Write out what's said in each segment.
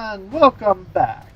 And welcome back.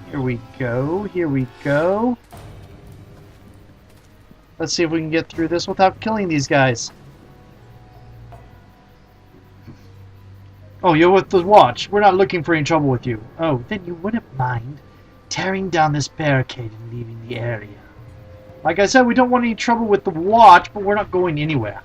Here we go, here we go. Let's see if we can get through this without killing these guys. Oh, you're with the watch. We're not looking for any trouble with you. Oh, then you wouldn't mind tearing down this barricade and leaving the area. Like I said, we don't want any trouble with the watch, but we're not going anywhere.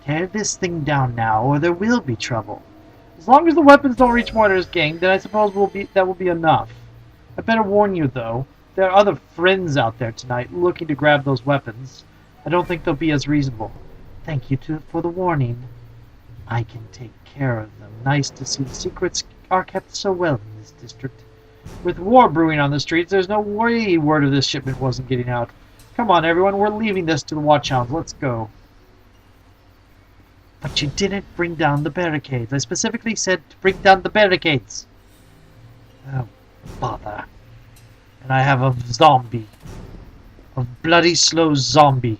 Tear this thing down now, or there will be trouble. As long as the weapons don't reach Moira's gang, then I suppose that will be enough. I better warn you, though. There are other friends out there tonight looking to grab those weapons. I don't think they'll be as reasonable. Thank you for the warning. I can take care of them. Nice to see the secrets are kept so well in this district. With war brewing on the streets, there's no way word of this shipment wasn't getting out. Come on, everyone. We're leaving this to the Watchhounds. Let's go. But you didn't bring down the barricades. I specifically said to bring down the barricades. Oh, bother. And I have a zombie. A bloody slow zombie.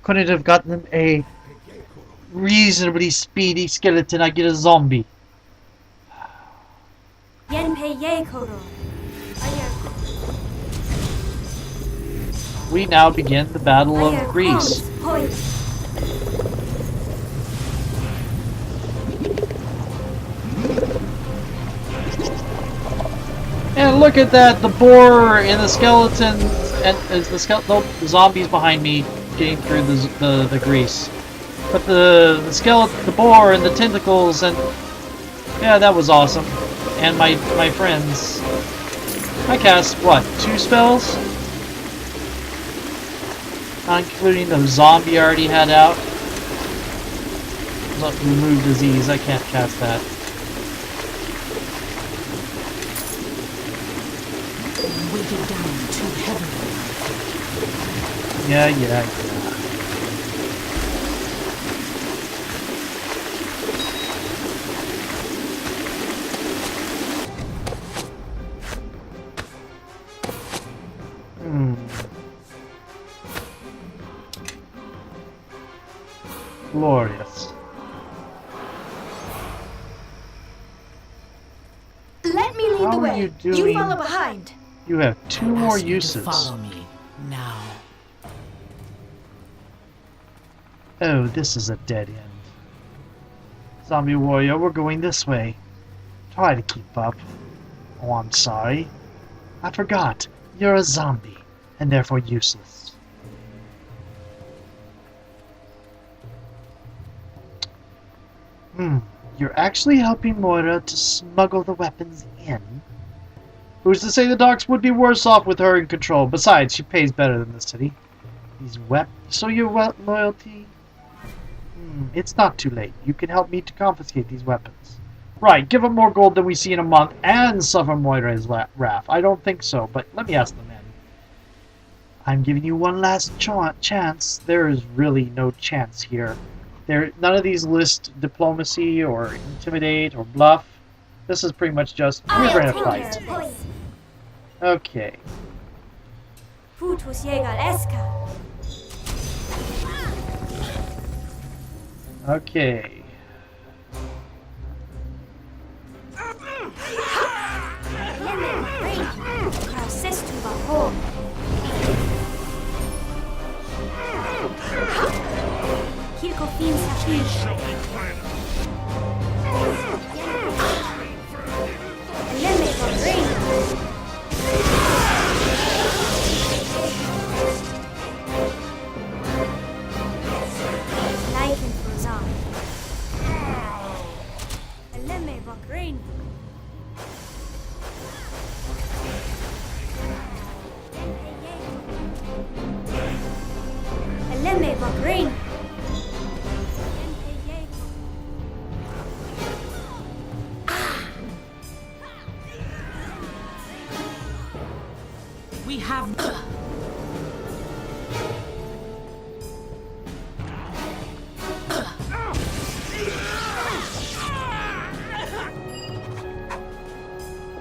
Couldn't have gotten a reasonably speedy skeleton. I get a zombie. We now begin the Battle of Greece. And look at that, the boar and the skeletons, and the zombies behind me getting through the grease. But the skeleton, the boar, and the tentacles, and yeah, that was awesome. And my friends, I cast what, 2 spells, not including the zombie I already had out. Remove disease. I can't cast that. Weighted down too heavily. Yeah. Glorious. Let me lead the way. You follow behind. You have 2 more uses. Follow me now. Oh, this is a dead end. Zombie warrior, we're going this way. Try to keep up. Oh, I'm sorry. I forgot. You're a zombie, and therefore useless. You're actually helping Moira to smuggle the weapons in? Who's to say the docks would be worse off with her in control? Besides, she pays better than the city. These So your loyalty? It's not too late. You can help me to confiscate these weapons. Right, give them more gold than we see in a month and suffer Moira's wrath. I don't think so, but let me ask the men. I'm giving you one last chance. There is really no chance here. None of these list diplomacy or intimidate or bluff. This is pretty much just, we're in a fight. Okay. Okay. We have...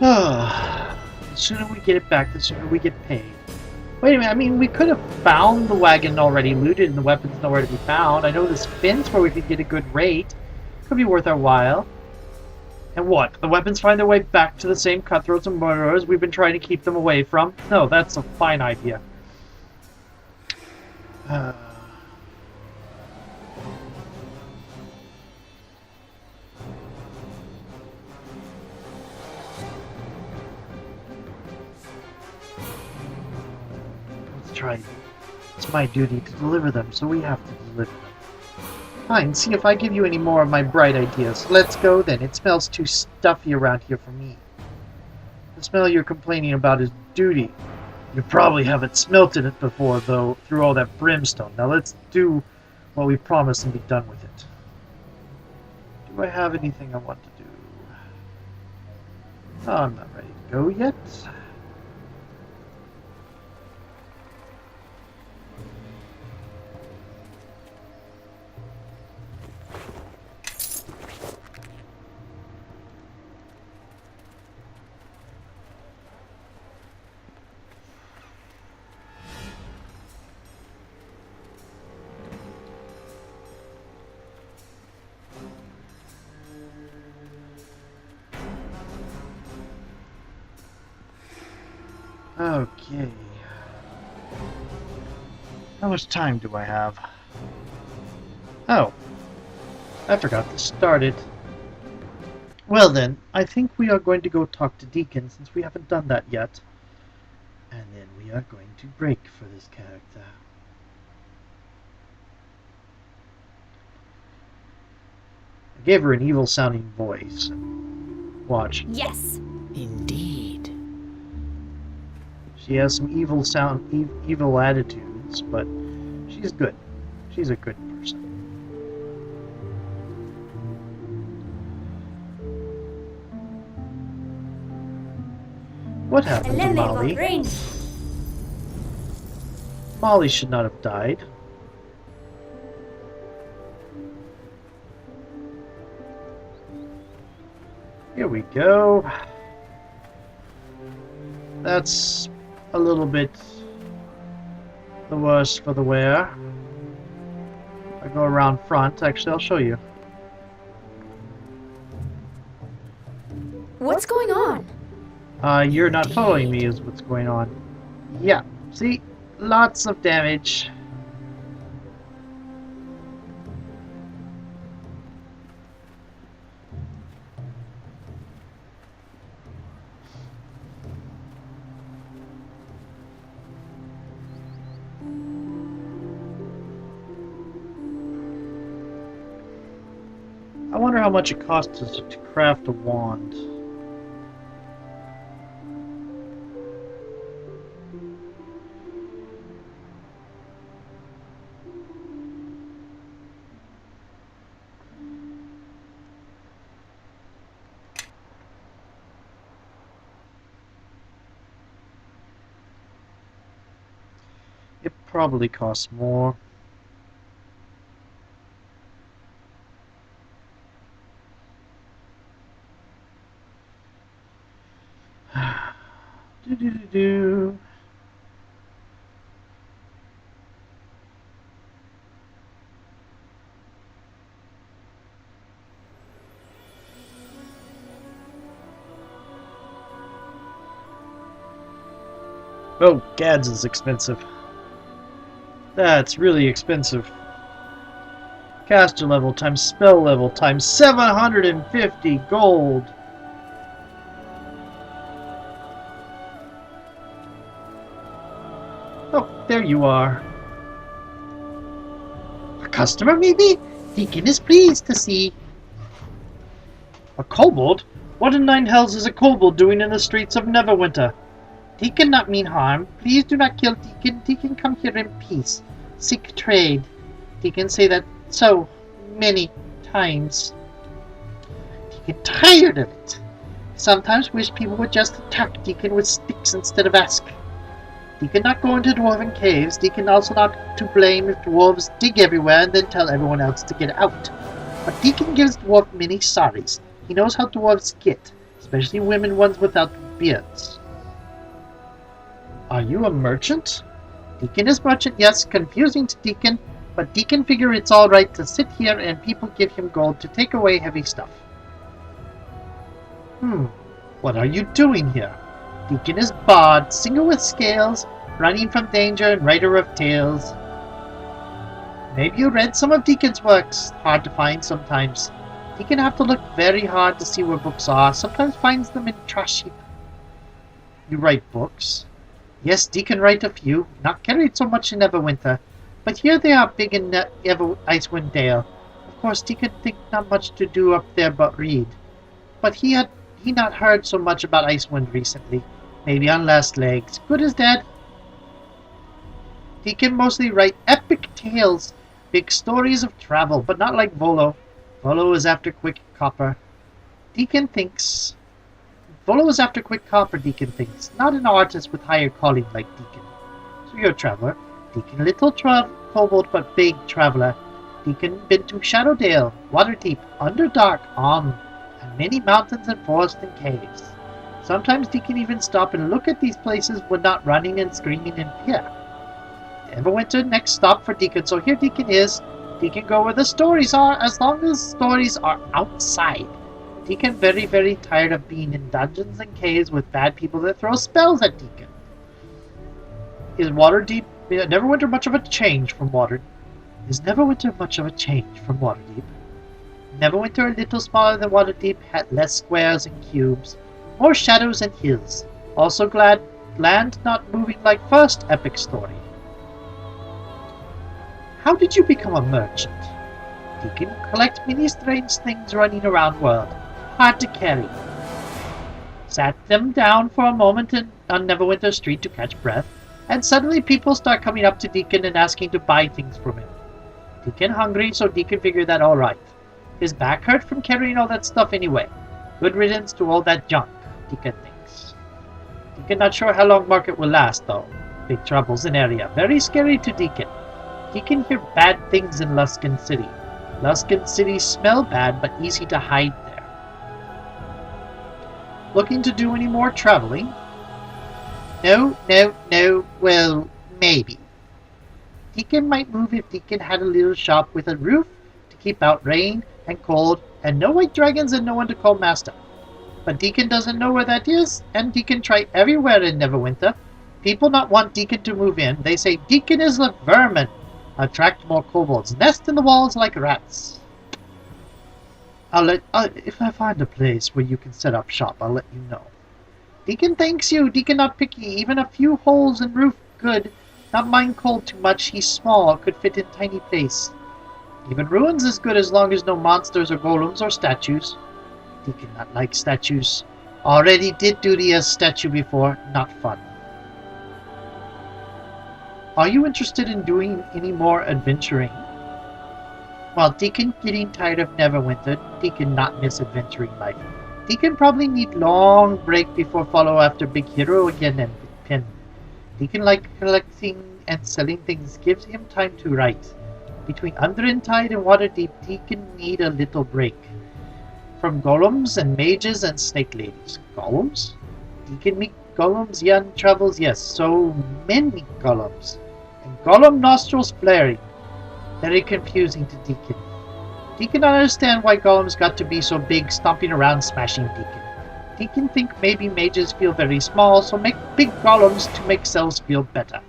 The sooner we get it back, the sooner we get paid. Wait a minute, I mean, we could have found the wagon already looted and the weapons nowhere to be found. I know this fence where we could get a good rate. Could be worth our while. And what? The weapons find their way back to the same cutthroats and murderers we've been trying to keep them away from? No, that's a fine idea. Let's try it. It's my duty to deliver them, so we have to deliver them. Fine, see if I give you any more of my bright ideas. Let's go then. It smells too stuffy around here for me. The smell you're complaining about is duty. You probably haven't smelt in it before, though, through all that brimstone. Now let's do what we promised and be done with it. Do I have anything I want to do? Oh, I'm not ready to go yet. Okay. How much time do I have? Oh. I forgot to start it. Well then, I think we are going to go talk to Deacon since we haven't done that yet. And then we are going to break for this character. I gave her an evil sounding voice. Watch. Yes. Indeed. She has some evil attitudes, but she's good. She's a good person. What happened to Molly? Molly should not have died. Here we go. That's a little bit the worse for the wear. I go around front. Actually, I'll show you. What's going on? You're not following me is what's going on. Yeah, see? Lots of damage. I wonder how much it costs us to craft a wand. It probably costs more. Do. Oh, Gads is expensive. That's really expensive. Caster level times spell level times 750 gold. Oh, there you are. A customer, maybe? Deacon is pleased to see. A kobold? What in nine hells is a kobold doing in the streets of Neverwinter? Deacon not mean harm. Please do not kill Deacon. Deacon come here in peace. Seek trade. Deacon say that so many times. Deacon tired of it. Sometimes wish people would just attack Deacon with sticks instead of ask. Deacon not go into dwarven caves. Deacon also not to blame if dwarves dig everywhere and then tell everyone else to get out. But Deacon gives dwarf many sorries. He knows how dwarves get, especially women ones without beards. Are you a merchant? Deacon is merchant, yes, confusing to Deacon, but Deacon figure it's alright to sit here and people give him gold to take away heavy stuff. What are you doing here? Deacon is bard, singer with scales, running from danger and writer of tales. Maybe you read some of Deacon's works. Hard to find sometimes. Deacon have to look very hard to see where books are. Sometimes finds them in trash heap. You write books? Yes, Deacon write a few. Not carried so much in Neverwinter. But here they are big in Icewind Dale. Of course, Deacon think not much to do up there but read. But he not heard so much about Icewind recently. Maybe on last legs. Good as dead. Deacon mostly write epic tales. Big stories of travel, but not like Volo. Volo is after quick copper. Deacon thinks... Volo is after quick copper, Deacon thinks. Not an artist with higher calling like Deacon. So you're a traveler. Deacon little kobold but big traveler. Deacon been to Shadowdale, Waterdeep, Underdark, and many mountains and forests and caves. Sometimes Deacon even stop and look at these places when not running and screaming in fear. Neverwinter next stop for Deacon, so here Deacon is. Deacon go where the stories are, as long as stories are outside. Deacon very, very tired of being in dungeons and caves with bad people that throw spells at Deacon. Is Waterdeep Neverwinter much of a change from Waterdeep? Is Neverwinter much of a change from Waterdeep? Neverwinter a little smaller than Waterdeep, had less squares and cubes, more shadows and hills. Also glad land not moving like first epic story. How did you become a merchant? Deacon collect many strange things running around world. Hard to carry. Sat them down for a moment on Neverwinter Street to catch breath, and suddenly people start coming up to Deacon and asking to buy things from him. Deacon hungry, so Deacon figured that alright. His back hurt from carrying all that stuff anyway. Good riddance to all that junk, Deacon thinks. Deacon not sure how long market will last though. Big troubles in area. Very scary to Deacon. Deacon hear bad things in Luskan City. Luskan City smell bad but easy to hide there. Looking to do any more traveling? No. Well, maybe. Deacon might move if Deacon had a little shop with a roof to keep out rain and cold, and no white dragons and no one to call master. But Deacon doesn't know where that is, and Deacon try everywhere in Neverwinter. People not want Deacon to move in. They say Deacon is a vermin. Attract more kobolds. Nest in the walls like rats. If I find a place where you can set up shop, I'll let you know. Deacon thanks you. Deacon not picky. Even a few holes in roof good. Not mind cold too much. He's small. Could fit in tiny place. Even ruins is good as long as no monsters or golems or statues. Deacon not like statues. Already did duty as statue before. Not fun. Are you interested in doing any more adventuring? While Deacon getting tired of Neverwinter, Deacon not miss adventuring life. Deacon probably need long break before follow after big hero again and pin. Deacon like collecting and selling things gives him time to write. Between Underentide and Waterdeep, Deacon need a little break. From golems and mages and snake ladies. Golems? Deacon meet golems, young travels, yes, so many golems. And golem nostrils flaring. Very confusing to Deacon. Deacon don't understand why golems got to be so big, stomping around smashing Deacon. Deacon think maybe mages feel very small, so make big golems to make cells feel better.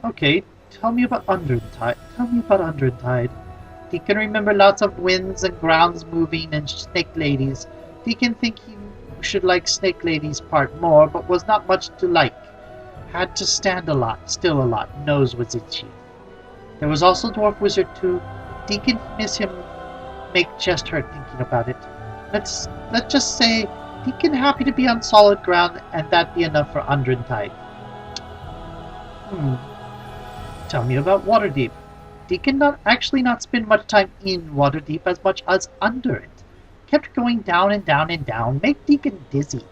Okay, tell me about Underentide. Deacon remember lots of winds and grounds moving and snake ladies. Deacon think he should like snake ladies part more, but was not much to like. Had to stand a lot, still a lot, nose was itchy. There was also Dwarf Wizard too. Deacon miss him, make chest hurt thinking about it. Let's just say Deacon happy to be on solid ground, and that be enough for Underentide. Tell me about Waterdeep. Deacon not spend much time in Waterdeep as much as under it. Kept going down and down and down, make Deacon dizzy.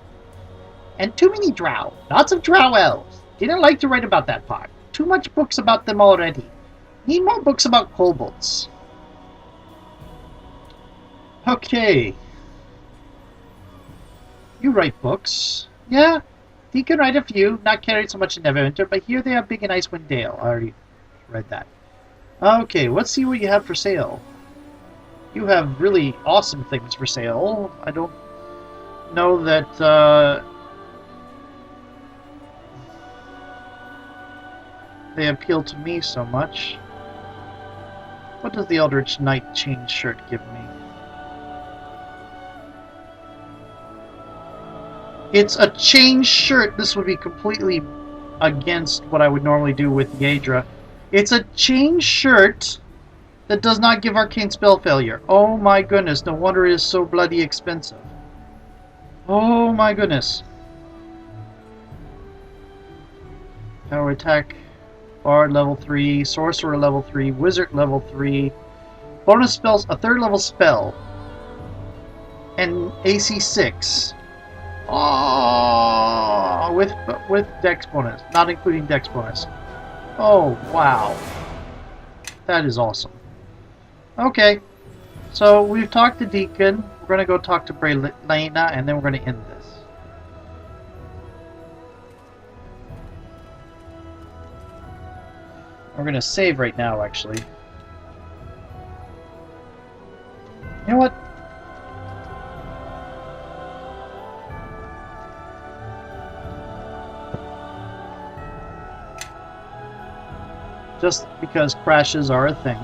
And too many drow. Lots of drow elves. Didn't like to write about that part. Too much books about them already. Need more books about kobolds. Okay. You write books. Yeah. Deacon write a few. Not carried so much in Neverwinter, but here they are big in Icewind Dale. I already read that. Okay, let's see what you have for sale. You have really awesome things for sale. I don't know that they appeal to me so much. What does the Eldritch Knight chain shirt give me? It's a chain shirt. This would be completely against what I would normally do with Yeighdra. It's a chain shirt that does not give arcane spell failure. Oh my goodness, no wonder it is so bloody expensive. Oh my goodness. Power attack, Bard level 3, Sorcerer level 3, Wizard level 3, bonus spells, a 3rd level spell, and AC 6. Oh, with Dex bonus, not including Dex bonus. Oh wow, that is awesome. Okay, so we've talked to Deacon. We're gonna go talk to Braylena, and then we're gonna end this. We're gonna save right now, actually. You know what? Just because crashes are a thing.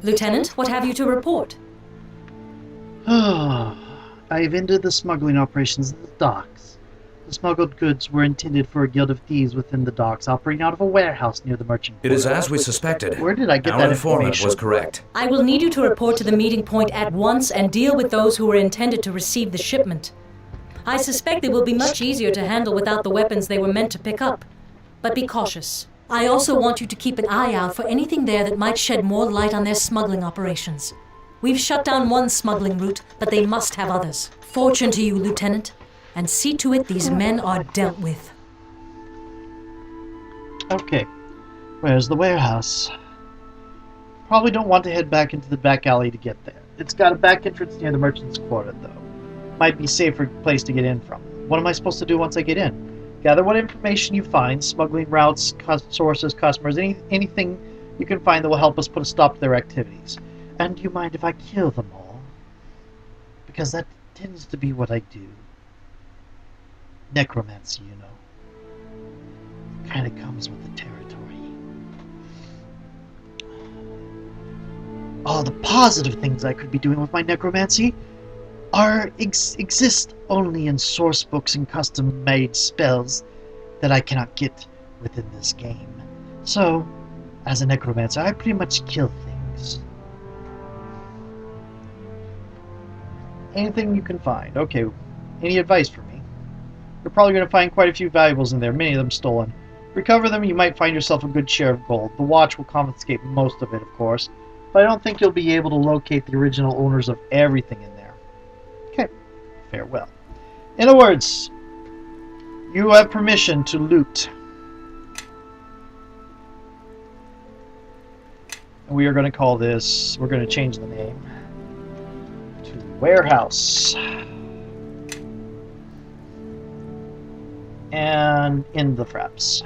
Lieutenant, what have you to report? I've ended the smuggling operations at the docks. The smuggled goods were intended for a guild of thieves within the docks, operating out of a warehouse near the merchant port. It is as we suspected. Where did I get Our that informant information? was correct. I will need you to report to the meeting point at once and deal with those who were intended to receive the shipment. I suspect they will be much easier to handle without the weapons they were meant to pick up. But be cautious. I also want you to keep an eye out for anything there that might shed more light on their smuggling operations. We've shut down one smuggling route, but they must have others. Fortune to you, Lieutenant, and see to it these men are dealt with. Okay, where's the warehouse? Probably don't want to head back into the back alley to get there. It's got a back entrance near the merchant's quarter, though. Might be a safer place to get in from. What am I supposed to do once I get in? Gather what information you find, smuggling routes, sources, customers, anything you can find that will help us put a stop to their activities. And do you mind if I kill them all? Because that tends to be what I do. Necromancy, you know. Kind of comes with the territory. All the positive things I could be doing with my necromancy exist only in source books and custom-made spells that I cannot get within this game. So, as a necromancer, I pretty much kill things. Anything you can find. Okay, any advice for me? You're probably going to find quite a few valuables in there, many of them stolen. Recover them, you might find yourself a good share of gold. The watch will confiscate most of it, of course, but I don't think you'll be able to locate the original owners of everything in there. Okay, farewell. In other words, you have permission to loot. And we are going to call this, we're going to change the name to Warehouse. And end the fraps.